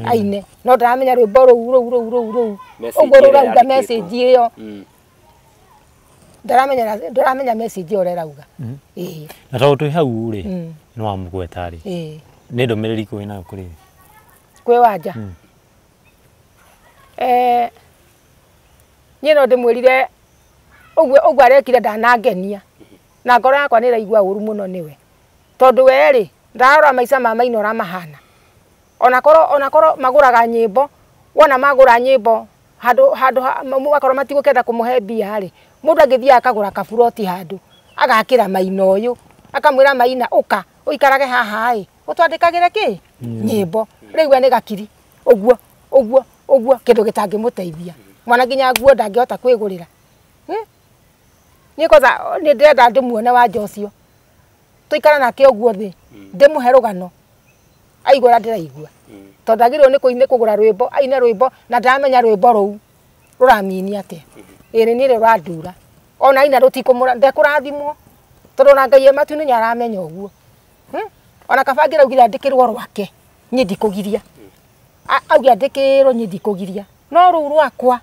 aine no ndaramenya rwĩmbo rũu ũguo rũrauga message ĩyo ndaramenya message ĩyo rauga na tondũ twĩ hau rĩ nĩ wamũgweta rĩ nĩ ndũmĩrĩri kũrĩ nayo kũrĩ kwĩ wanja niĩ no ndĩmwĩrire ũguo arekire ndanangenia na ngoro yakwa nĩ ĩraigua ũru mũno nĩwe tondũ we rĩ ndarora maica ma Maina ũrĩa mahana onakorwo magũraga nyĩmbo wona magũra nyĩmbo handũ wakorwo matigũkenda kũmũhe mbia rĩ mũndũ angĩthiaga akagũra kaburoti handũ agakĩra Maina ũyũ akamwĩra Maina ũka ũikarage haha ĩ ũtwandĩkagĩre kĩ nyĩmbo rĩu we nĩ gakiri ũguo kĩndũ gĩtangĩmũteithia mwana nginya nguo ndangĩhota kwĩgũrĩra niĩ kwanza nĩ ndĩrenda ndĩmuone Wanja ũcio tũikara nake ũguo thĩ ndĩmũhe rũgano aigua ũrĩa ndĩraigua tondũ agĩrĩirwo nĩ kũgũra rwĩmbo aine rwĩmbo na ndamenya rwĩmbo rũu rũraminia atĩa ĩrĩ nĩ rũrandura ona aina ndekũrathimwo tondũ na Ngai matu-inĩ nĩ aramenya ũguo ona kaba angĩraugire andĩkĩrwo rwake niĩ ndikũgiria auge andĩkĩrwo niĩ ndikũgiria no rũu rwakwa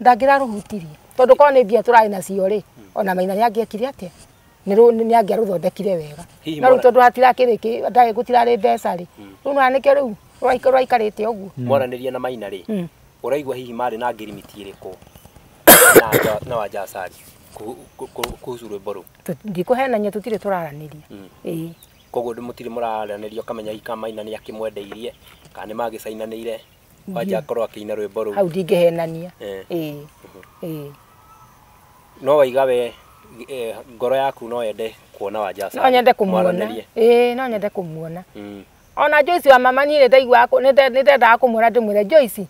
ndangĩrarũhutirie tondũ korwo nĩ mbia tũrarĩ nacio rĩ ona Maina nĩ angĩekire atĩa nĩ angĩarũthondekire wega no rĩu tondũ hatirakĩrĩ gũtirarĩ mbeca rĩ rĩu na nĩkĩo rĩu rwaikarĩte ũguo mwaranĩria na Maina rĩ ũraigua hihi marĩ na ngirimiti ĩrĩkũ na Wanja Asali kuhusu rwĩmbo rũu ndikũhenania tũtirĩ tũraranĩria koguo mũtirĩ mũraranĩria ũkamenya hika Maina nĩ akĩmwendeire kana nĩ magĩcainanĩire Wanja akorwo akĩina rwĩmbo rũu hau ndingĩhenania no waiga we ngoro yaku no yende kuona Wanja Asali no nyende kũmuona no nyende kũmuona ona Joyce wa mama niĩ ndaigua nĩ ndendaga kũmuona ndĩmwĩre Joyce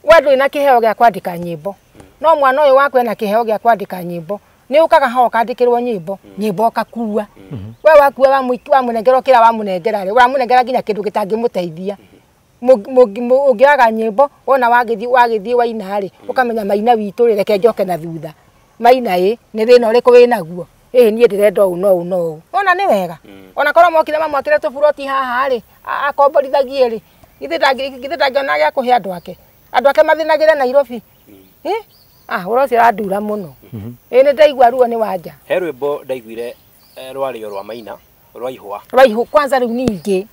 we ndũrĩ na kĩheo gĩa kwandĩka nyĩmbo no mwana ũyũ wakwe na kĩheo gĩa kwandĩka nyĩmbo nĩ ũkaga ho ũkandĩkĩrwo nyĩmbo ũkakua we wakua wamũnengera kĩra wamũnengera rĩ wamũnengera nginya kĩndũ gĩtangĩmũteithia ũngĩaga nyĩmbo wona wagĩthiĩ waina rĩ ũkamenya Maina witũ rĩ reke njoke na thutha Maina nĩ thĩna ũrĩkũ wĩ naguo niĩ ndĩrenda ũũ no ũũ ona nĩ wega ona korwo mokire mamwakĩre tũburoti haha rĩ akomborithagie rĩ githĩ ndangĩona gĩa kũhe andũ ake mathinagĩre Nairobi ũhoro ũcio ũrandura mũno nĩ ndaigua ruo nĩ Wanja he rwĩmbo ndaiguire rwarĩo rwa Maina rwa ihũa kwanza rĩu ningĩ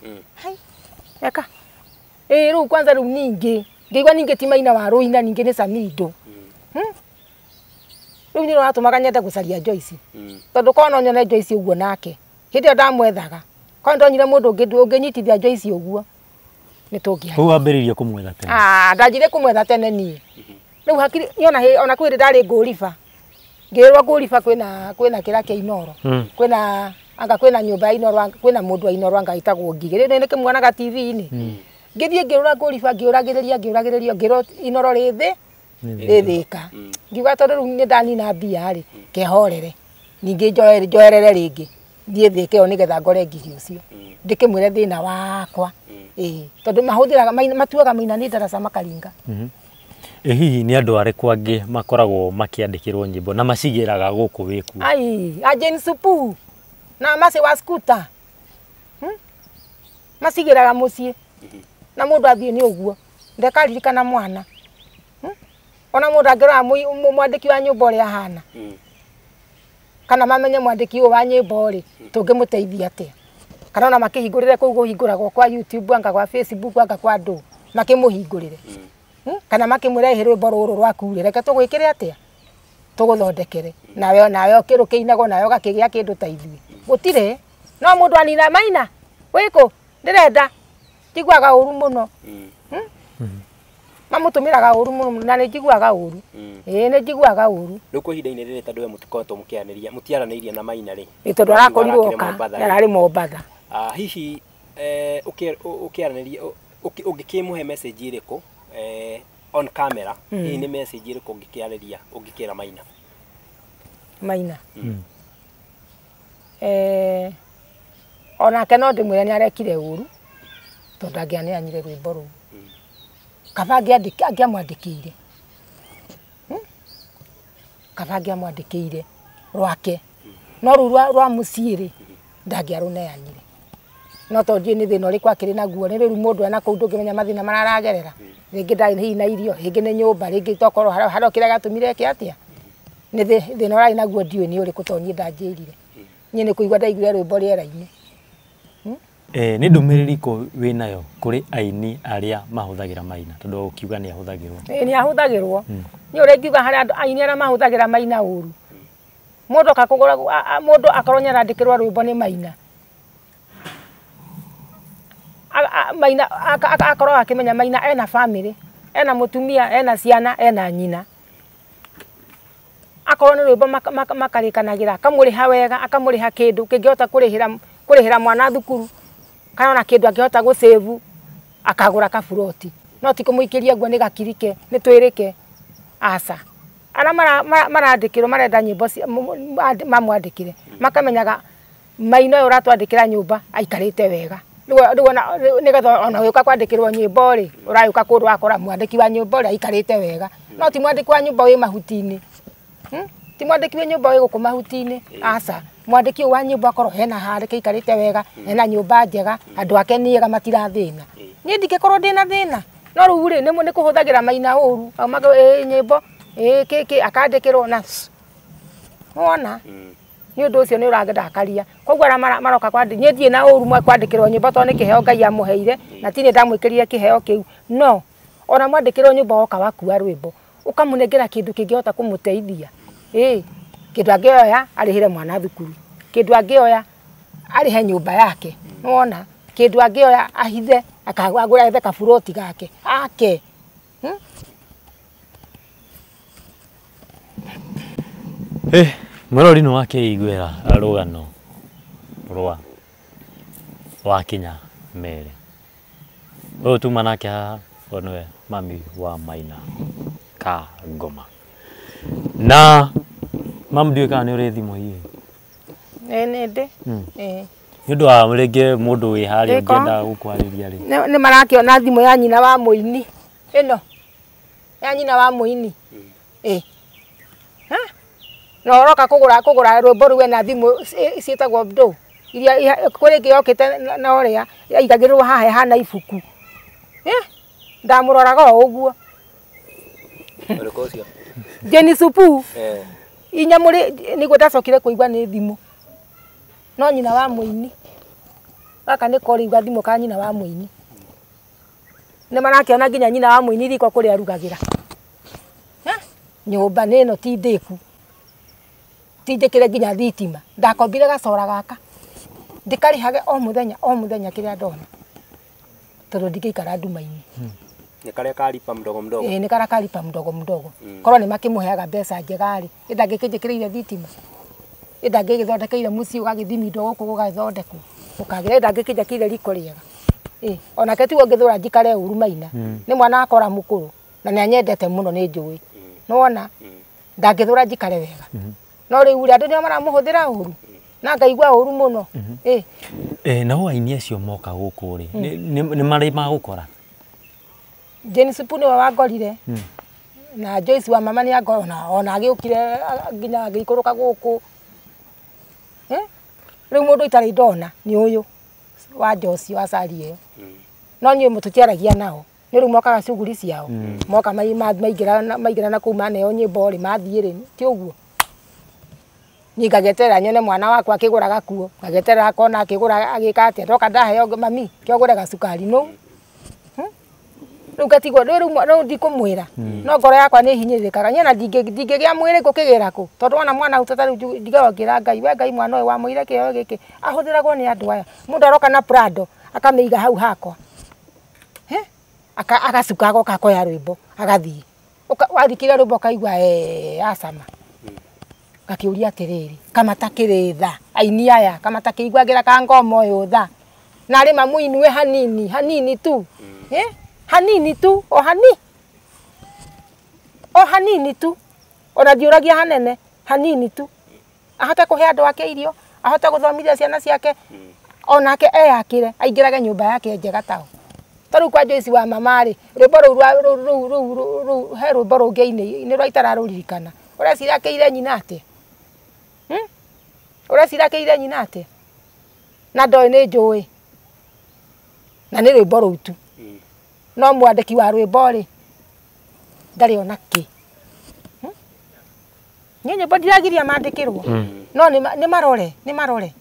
eka rĩu kwanza rĩu ningĩ ngĩigua ningĩ ti Maina wa rũina ningĩ nĩ Samido rĩu nĩ rũratũmaga nyende gũcaria Joyce tondũ korwo no nyone Joyce ũguo nake hĩndĩ ĩyo ndamwethaga korwo ndonyire mũndũ ũngĩnyitithia Joyce ũguo nĩ tũngĩaria rĩu wambĩrĩirie kũmwetha tene ndanjire kũmwetha tene niĩ rĩu hakiri ona kwĩ ndarĩ Ngũriba ngĩrwo Ngũriba kwĩna kĩra kĩa Inoro kwĩna nyũmba ya Inoro kwĩna mũndũ wa Inoro angagĩtagwo Ngigĩ nĩ kĩmuonaga TV-inĩ ngĩthiĩ ngĩrora Ngũriba ngĩũragĩrĩria ngĩrwo Inoro rĩthĩ rĩthĩka ngiuga tondũ rĩu nĩ ndanina mbia rĩ kehorere ningĩ njoerere rĩngĩ thiĩ thĩke yo nĩgetha ngore Ngigĩ ũcio ndĩkĩmwĩre thĩna wakwa tondũ mahũthĩraga matuaga Maina nĩ ndaraca makaringa hihi nĩ andũ arĩkũ angĩ makoragwo makĩandĩkĩrwo nyĩmbo na macigĩraga gũkũ wĩku Jane Supu na Mercy wa Scooter macigĩraga mũciĩ na mũndũ athiĩ nĩ ũguo ndekaririkana mwana ona mũndũ angĩrora mwandĩki wa nyĩmbo ũrĩa ahana kana mamenye mwandĩki ũyũ wa nyĩmbo rĩ tũngĩmũteithia atĩa kana ona makĩhingũrĩre kũu kũhingũragwo kwa YouTube anga kwa Facebook anga kwa andũ makĩmũhingũrĩre kana makĩmũrehe rwĩmbo rũrũ rwaku reke tũgwĩkĩre atĩa tũgũthondekere nawe ũkĩinagwo nawe ũgakĩgĩa kĩndũ ta ithuĩ gũtirĩ no mũndũ anina Maina wĩkũ ndĩrenda njiguaga ũru mũno mamũtũmĩraga ũru mũno na nĩ njiguaga ũru nĩ njiguaga ũru rĩu kwa ihinda-inĩ rĩrĩ tondũ we mũtikoretwo mũtiaranĩirie na Maina rĩ tondũ arakorirwo ararĩ Mombatha hihi ũkĩaranĩria ũngĩkĩmũhe message ĩrĩkũ on camera hii ni message iri kungikiariria ungikira Maina Maina ona kana ndimwira ni arekire uru tondu angianeanire rwimbo ru kaba angiamwandikire kaba angiamwandikire rwake no ru rwa muciiri ndangiaruneanire no tondu ni thina uri kwakiri naguo ni riu mundu ana kuu ndungimenya mathina mararagerera ringi ndari hi na irio ringi ni nyumba ringi tokorwo haro kira gatumire ki atia ni thina uri naguo ndiwe ni uri kutonyi ndanjirire nye ni kuigwa ndaiguire rwimbo riera-ini ni ndumiriri ko winayo kuri aini aria mahuthagira Maina tondu ukiuga ni ahuthagirwo ni ahuthagirwo ni uri ngiuga hari andu aini aria mahuthagira Maina uru mundu akakugura mundu akaronya randikirwa rwimbo ni Maina Maina akorwo akimenya Maina ena family ena mutumia ena ciana ena nyina akorwo ni rwimbo makarikanagira akamuriha wega akamuriha kindu kingihota kurihira mwana thukuru kana na kindu angihota gusave akagura kaburoti no ti kumuikiria guo ni gakirike ni twirike asa ara marandikirwo marenda nyimbo mamwandikire makamenyaga Maina uyu uratwandikira nyumba aikarite wega nigetha ona uka kwandikirwo nyimbo ri urayuka kundu akora mwandiki wa nyimbo ri aikarite wega no ti mwandiki wa nyimbo wi mahutini ti mwandiki wa nyimbo wi guku mahutini asa mwandiki wa nyimbo akorwo hena harike ikarite wega hena nyumba njega andu ake niega matirathina ni ndingikorwo ndina thina no riu ri ni kuhuthagira Maina uru nyimbo kiki akandikirwo na wona ni undu ucio ni uragenda akaria koguo ara maroka kwandi ni thie na uru mwe kwandikirwo nyimbo to ni kiheo Ngai amuheire na tini ndamwikirire kiheo kiu no ona mwandikirwo nyimbo oka wakua rwimbo ukamunengera kindu kingihota kumuteithia kindu angioya arihire mwana thukuru kindu angioya arihe nyumba yake wona kindu angioya ahithe akagura ethe kaburoti gake ake Mwirori no wake igwera rugano rwa wakinya mere uyu tuma nake onwe mami wa Maina ka ngoma na mamdiwe kana ni uri thimu hii ni ndi ndu wa murenge mundu wi hari ngenda gukwariria ri ni marakiona thimu ya nyina wa Muini ino ya nyina wa Muini no roka kugura rwimbo rwe na thimu cietagwo ndo iria kuri ngiyokite na oria igagirwo haha hana ibuku ndamuroraga uguo urikocio Jeni Supu inyamuri niguo ndacokire kuigwa ni thimu no nyina wa Muini gaka ni korigwa thimu ka nyina wa Muini ni marakiona nginya nyina wa Muini riko kuri arugagira nyumba ni no ti ndiku tindikire nginya thitima ndakombire gacora gaka ndikarihage o muthenya kiria ndona tondu ndikikara nduma-ini ni karia karipa mdogo mdogo ni karia karipa mdogo mdogo korwo ni makimuheaga mbeca njega ri indangikinjikireire thitima indangigithondekeire muci ugagithimi ndo guku gugathondekwo ukagira indangikinjikireire riko riega onake tiguo ngithura njikare uru Maina ni mwana akora mukuru na ni anyendete muno ni njui nona ndangithura njikare wega no riu andu nio maramuhuthira uru na ngaigua uru muno na ho aini acio moka guku ri ni mari magukora Jeni Supu ni wangorire na Joyce wa mama ni angona ona agiukire nginya agikuruka guku riu mundu itari ndona ni uyu wa Joyce wa sari iyo no nyi mututiaragia nao ni riu mokaga shughuli ciao moka maigira na kuma neo nyimbo ri mathie ri ti uguo ngagetera nyone mwana wakwa akigura gakuo ngagetera akona akigura agikate ndoka ndaheo mami kiogure gacukari no rugatigwo riu ndikumwira no ngoro yakwa ni hinyirikaga nyena ndingigia mwiri kukigira ku tondu ona mwana utata riu ndigagira Ngai we Ngai mwana uyu wa mwire kio giki ahuthiragwo ni andu aya mundu aroka na Prado akamiiga hau hakwa akacuka agoka koya rwimbo agathii wathikire rwimbo kaigua asama gakiuria atiriri kamata kiritha aini aya kamata kiigwagira ka ngoma uyu tha na ri mamuinue hanini tu hanini tu o hani hanini tu ona ndiuragia hanene hanini tu ahote kuhe andu ake irio ahote guthomithia ciana ciake onake eyakire aingirage nyumba yake njega tao taru kwa Joyce wa mama ri rwimbo ru he rwimbo rungi ni rwa itararurikana urecira keire nyina atia urecira keire nyina atia na ndoi ni njui na ni rwimbo ru tu no mwandiki wa rwimbo ri ndari ona ki nyinyi bodi yagiria mandikirwo no ni marore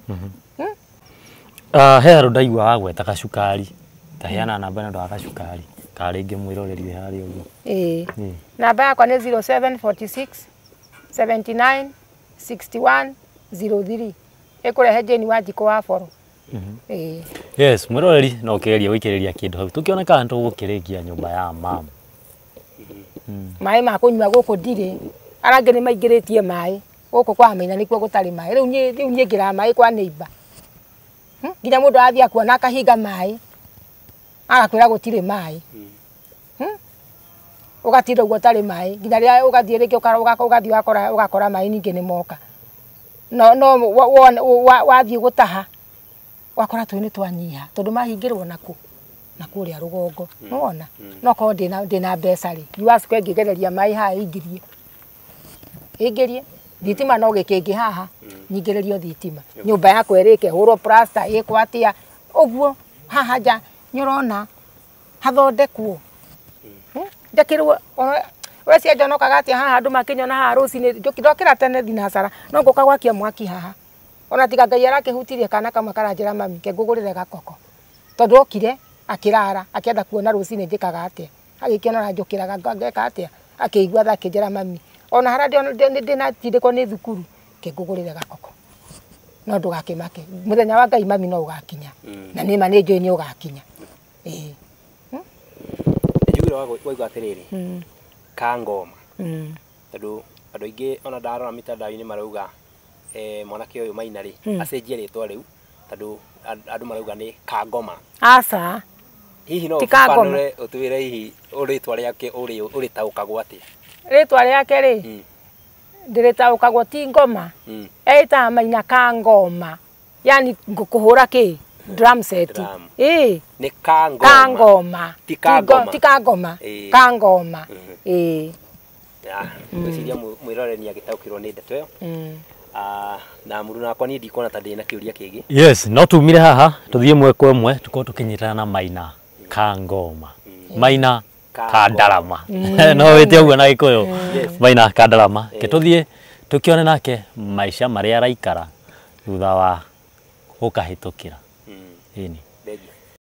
he andu ndaigua wagweta gacukari taheana namba ino ndwa gacukari karingi mwiroreri hari uguo namba yakwa ni 0746 79 61 03 ikurehe Jane Wanjiko wa Boro. Yes, mwiroreri no keria wikiriria kindu hau tukiona kana tugukirikia nyumba ya mama mai ma kunywa guku ndire arange ni maingiritie mai guku kwa Maina nikuo gutari mai riu ngira mai kwa neighbor nginya mundu athia kuona akahinga mai agakwira gutire mai ugatinda uguo tari mai nginya ria ugathie riki ugathie ugakora mai ningi ni moka no wathie gutaha wakora tu ni twanyiha tondu mahingirwo naku ria rugongo nona no ko ndina mbeca ri yuas kwe ngigereria mai ha ingirie thitima no gikingi haha nyingererio thitima nyumba yakwa irike hurwo plaster ikwatia uguo haha ja nyorona hathondekwo ndekirwo weci njonoka gatia haha andu makinyona haha rucini ndokira tene thinacara no ngoka gwakia mwaki haha ona tiga Ngai arakihutirie kana kamwe karanjira mami ke ngugurire gakoko tondu okire akirara akienda kuona rucini njikaga atia agikiona na njukiraga ngeka atia akigua thakinjira mami ona harandi ndina tindiko ni thukuru ke ngugurire gakoko no ndugakimake muthenya wa Ngai mami no ugakinya na nima ni njui ni ugakinya njugire waigua atiriri kangoma tondu andu aingi ona ndarora mitandao-ini marauga mwanake uyu Maina ri acenjie ritwa riu tondu andu marauga ni kangoma aca hihi no ufanure utwire hihi ritwa riake uri taukagwo atia ritwa riake ri ndiritaukagwo ti ngoma eta Maina kangoma yani ngukuhura ki drum set ni kangoma ti kangoma kangoma gwiciria mwiroreri agitaukirwo ni ndeto iyo na muru nakwa ni ndikona ta ndina kiuria kingi yes no tumire haha tuthie mwe kwa mwe tuko tukinyitana na Maina kangoma Maina kandarama no wite uguo na Gikuyu Maina kandarama ke tuthie tukione nake maisha maria araikara thutha wa gukahitukira ini